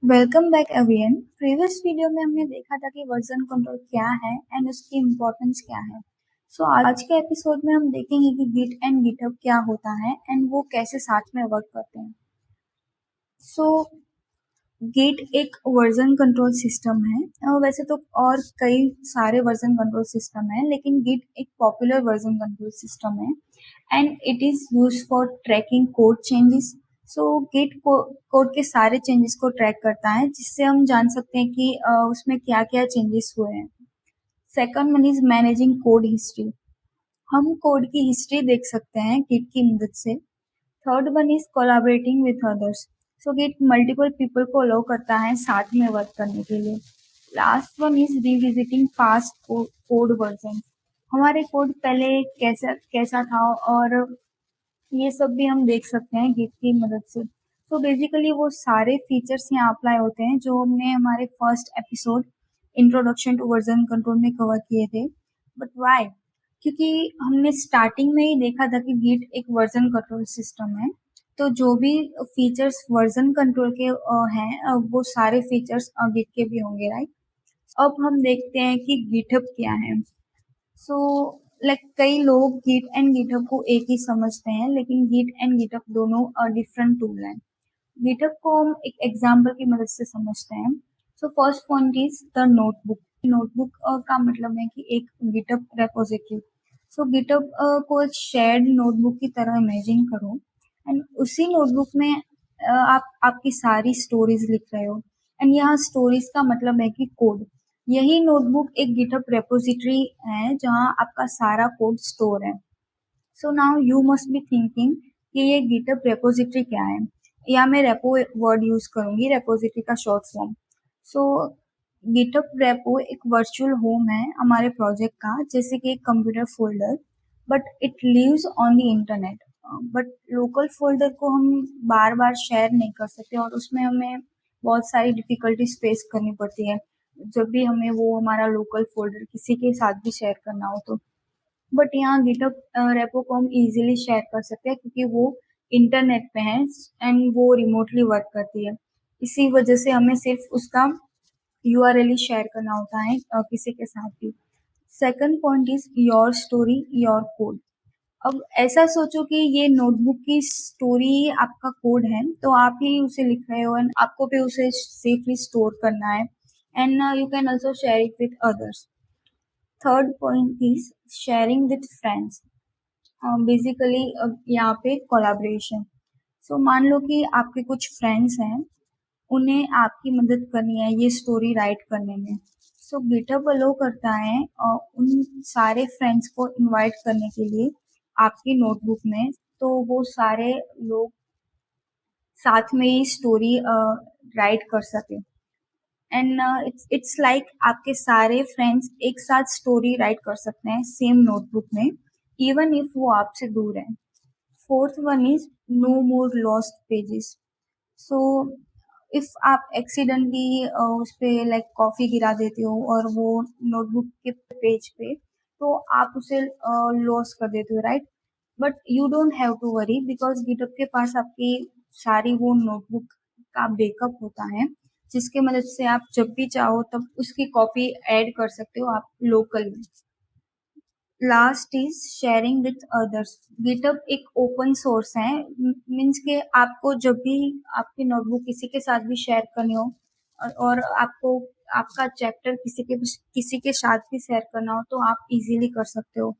Welcome back everyone. Previous video में हमने देखा था कि वर्जन कंट्रोल क्या है एंड उसकी इम्पोर्टेंस क्या है। आज के एपिसोड में हम देखेंगे कि गिट एंड गिटहब क्या होता है एंड वो कैसे साथ में वर्क करते हैं। सो गिट एक वर्जन कंट्रोल सिस्टम है। वैसे तो और कई सारे वर्जन कंट्रोल सिस्टम है, लेकिन गिट एक पॉपुलर वर्जन कंट्रोल सिस्टम है and it is use for tracking code changes. Git code के सारे चेंजेस को ट्रैक करता है, जिससे हम जान सकते हैं कि उसमें क्या क्या चेंजेस हुए हैं। Second one is managing code history. हम कोड की हिस्ट्री देख सकते हैं गिट की मदद से। Third one is collaborating with others. Git multiple people को अलाउ करता है साथ में वर्क करने के लिए। Last one is revisiting past code version. हमारे कोड पहले कैसा कैसा था और ये सब भी हम देख सकते हैं गिट की मदद से। बेसिकली वो सारे फीचर्स यहाँ अप्लाई होते हैं जो हमने हमारे first episode introduction to version control में कवर किए थे। But why? क्योंकि हमने स्टार्टिंग में ही देखा था कि गिट एक वर्जन कंट्रोल सिस्टम है। तो जो भी फीचर्स वर्जन कंट्रोल के हैं, वो सारे फीचर्स गिट के भी होंगे, राइट? अब हम देखते हैं कि गिटहब क्या है। सो कई लोग गिट एंड गिटहब को एक ही समझते हैं, लेकिन गिट एंड गिटहब दोनों डिफरेंट टूल हैं। गिटहब को हम एक एग्जाम्पल की मदद से समझते हैं। First point is the notebook. Notebook का मतलब है कि एक गिटहब रेपोजिटरी। गिटहब को एक शेयर्ड नोटबुक की तरह इमेजिन करो एंड उसी नोटबुक में आप आपकी सारी स्टोरीज लिख रहे हो। एंड यहाँ स्टोरीज का मतलब है कि कोड। यही नोटबुक एक गिटहब रेपोजिटरी है जहाँ आपका सारा कोड स्टोर है। Now you must be thinking कि ये गिटहब रेपोजिटरी क्या है। या मैं रेपो वर्ड यूज करूंगी, रेपोजिटरी का short form. So GitHub repo एक वर्चुअल होम है हमारे प्रोजेक्ट का, जैसे कि एक computer folder, but it lives on the internet. But local folder को हम बार बार शेयर नहीं कर सकते और उसमें हमें बहुत सारी डिफिकल्टीज फेस करनी पड़ती है जब भी हमें वो हमारा लोकल फोल्डर किसी के साथ भी शेयर करना हो तो। बट यहाँ गिटहब रेपो को हम इजीली शेयर कर सकते हैं क्योंकि वो इंटरनेट पे है एंड वो रिमोटली वर्क करती है। इसी वजह से हमें सिर्फ उसका यूआरएल ही शेयर करना होता है किसी के साथ भी। Second point is your story your code. अब ऐसा सोचो कि ये नोटबुक की स्टोरी आपका कोड है, तो आप ही उसे लिख रहे हो एंड आपको भी उसे सेफली स्टोर करना है and you can also share it with others. Third point is sharing with friends. Basically यहाँ पे कोलैबोरेशन। मान लो कि आपके कुछ फ्रेंड्स हैं, उन्हें आपकी मदद करनी है ये स्टोरी राइट करने में। गिटहब अलो करता है उन सारे फ्रेंड्स को इनवाइट करने के लिए आपकी नोटबुक में, तो वो सारे लोग साथ में ही स्टोरी राइट कर सके। एंड इट्स लाइक आपके सारे फ्रेंड्स एक साथ स्टोरी राइट कर सकते हैं सेम नोटबुक में, इवन इफ वो आपसे दूर है। Fourth one is no more lost pages. So if आप एक्सीडेंटली उस पे कॉफी गिरा देते हो और वो नोटबुक के पेज पे, तो आप उसे लॉस कर देते हो, right? But you don't have to worry because GitHub के पास आपकी सारी वो नोटबुक का बैकअप होता है, जिसके मदद से आप जब भी चाहो तब उसकी कॉपी ऐड कर सकते हो आप locally. Last is sharing with others. GitHub एक ओपन सोर्स है, मीन्स के आपको जब भी आपकी नोटबुक किसी के साथ भी शेयर करनी हो और आपको आपका चैप्टर किसी के साथ भी शेयर करना हो, तो आप इजीली कर सकते हो।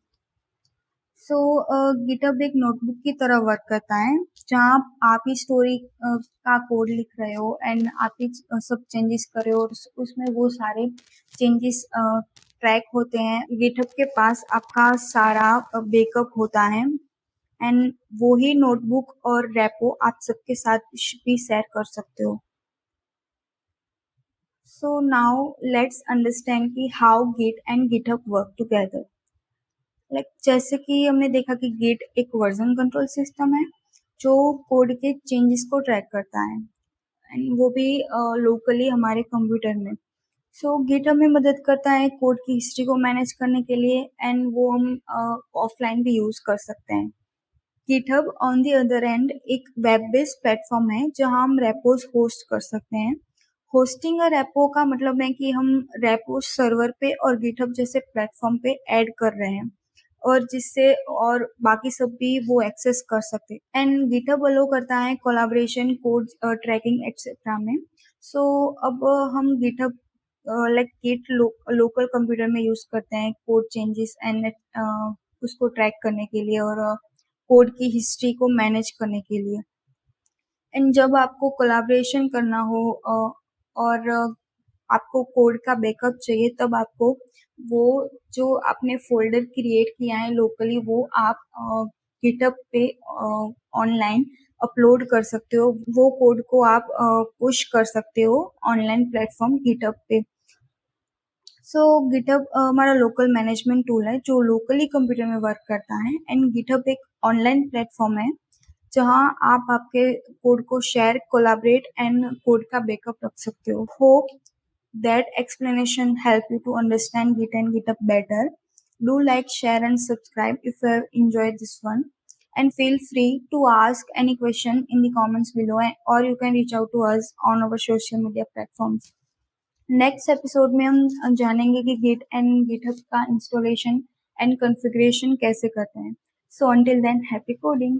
गिटहब एक नोटबुक की तरह वर्क करता है जहाँ आप ही स्टोरी का कोड लिख रहे हो एंड आप ही सब चेंजेस कर रहे हो और उसमें वो सारे चेंजेस ट्रैक होते हैं। गिटहब के पास आपका सारा बैकअप होता है एंड वो ही नोटबुक और रेपो आप सबके साथ भी शेयर कर सकते हो। नाउ लेट्स अंडरस्टैंड कि how Git and GitHub work together. जैसे कि हमने देखा कि गिट एक वर्जन कंट्रोल सिस्टम है जो कोड के चेंजेस को ट्रैक करता है एंड वो भी लोकली हमारे कंप्यूटर में। गिट हमें मदद करता है कोड की हिस्ट्री को मैनेज करने के लिए एंड वो हम ऑफलाइन भी यूज कर सकते हैं। GitHub on the other and एक वेब बेस्ड प्लेटफॉर्म है जहां हम रेपोज होस्ट कर सकते हैं होस्टिंग अ रेपो का मतलब है कि हम रेपो सर्वर पे और गिटहब जैसे प्लेटफॉर्म पे ऐड कर रहे हैं और जिससे और बाकी सब भी वो एक्सेस कर सकते हैं। एंड गिटहब अलो करता है कोलैबोरेशन, कोड ट्रैकिंग एक्सेट्रा में। सो अब हम GitHub like Git local computer में यूज करते हैं कोड चेंजेस एंड उसको ट्रैक करने के लिए और कोड की हिस्ट्री को मैनेज करने के लिए। एंड जब आपको कोलैबोरेशन करना हो और आपको कोड का बैकअप चाहिए, तब आपको वो जो आपने फ़ोल्डर क्रिएट किया है लोकली, वो आप गिटहब पे ऑनलाइन अपलोड कर सकते हो। वो कोड को आप पुश कर सकते हो ऑनलाइन प्लेटफ़ॉर्म गिटहब पे। सो गिटहब हमारा लोकल मैनेजमेंट टूल है जो लोकली कंप्यूटर में वर्क करता है। एंड गिटहब एक ऑनलाइन प्लेटफ़ॉर्म है जहाँ आप आपके कोड को शेयर, कोलैबोरेट एंड कोड का बैकअप रख सकते हो। Hope that explanation help you to understand Git and GitHub better. Do like, share and subscribe if you have enjoyed this one. And feel free to ask any question in the comments below, or you can reach out to us on our social media platforms. Next episode में हम जानेंगे कि Git and GitHub का installation and configuration कैसे करते हैं। So until then, happy coding.